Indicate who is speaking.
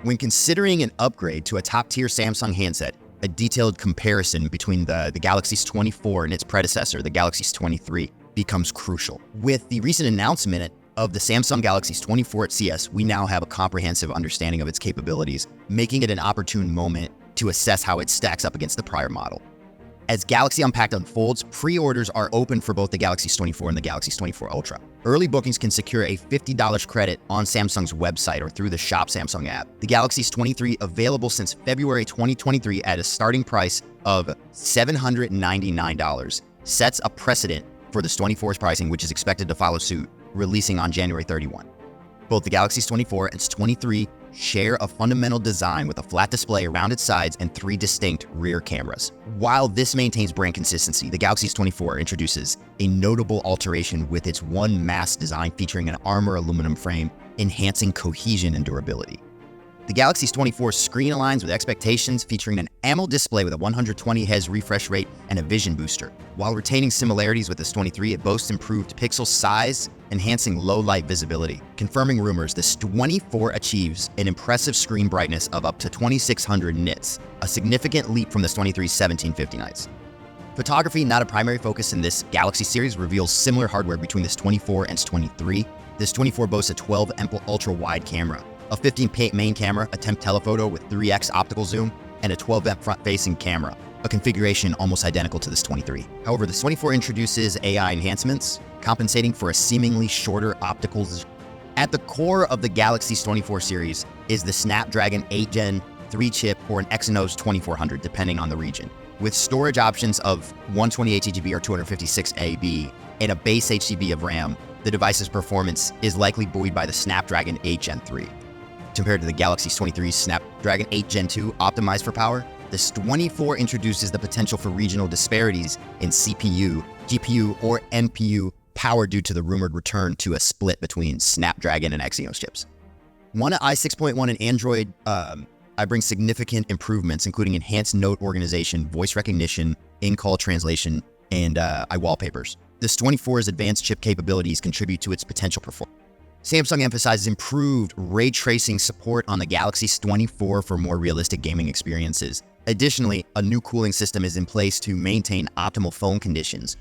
Speaker 1: When considering an upgrade to a top-tier Samsung handset, a detailed comparison between the Galaxy S24 and its predecessor, the Galaxy S23, becomes crucial. With the recent announcement of the Samsung Galaxy S24 at CES, we now have a comprehensive understanding of its capabilities, making it an opportune moment to assess how it stacks up against the prior model. As Galaxy Unpacked unfolds, pre-orders are open for both the Galaxy S24 and the Galaxy S24 Ultra. Early bookings can secure a $50 credit on Samsung's website or through the Shop Samsung app. The Galaxy S23, available since February 2023 at a starting price of $799, sets a precedent for the S24's pricing, which is expected to follow suit, releasing on January 31. Both the Galaxy S24 and S23 share a fundamental design with a flat display around its sides and 3 distinct rear cameras. While this maintains brand consistency, the Galaxy S24 introduces a notable alteration with its one mass design featuring an armor aluminum frame, enhancing cohesion and durability. The Galaxy S24 screen aligns with expectations, featuring an AMOLED display with a 120 Hz refresh rate and a vision booster. While retaining similarities with the S23, it boasts improved pixel size, enhancing low light visibility. Confirming rumors, the S24 achieves an impressive screen brightness of up to 2600 nits, a significant leap from the S23's 1750 nits. Photography, not a primary focus in this Galaxy series, reveals similar hardware between the S24 and S23. The S24 boasts a 12-MP ultra-wide camera, a 15-MP main camera, a temp telephoto with 3x optical zoom, and a 12-MP front-facing camera, a configuration almost identical to this S23. However, the S24 introduces AI enhancements, compensating for a seemingly shorter optical zoom. At the core of the Galaxy S24 series is the Snapdragon 8 Gen 3 chip or an Exynos 2400, depending on the region. With storage options of 128GB or 256AB and a base HDD of RAM, the device's performance is likely buoyed by the Snapdragon 8 Gen 3. Compared to the Galaxy S23's Snapdragon 8 Gen 2 optimized for power, the S24 introduces the potential for regional disparities in CPU, GPU, or NPU power due to the rumored return to a split between Snapdragon and Exynos chips. One i6.1 and Android I bring significant improvements, including enhanced note organization, voice recognition, in-call translation, and iWallpapers. The S24's advanced chip capabilities contribute to its potential performance. Samsung emphasizes improved ray tracing support on the Galaxy S24 for more realistic gaming experiences. Additionally, a new cooling system is in place to maintain optimal phone conditions,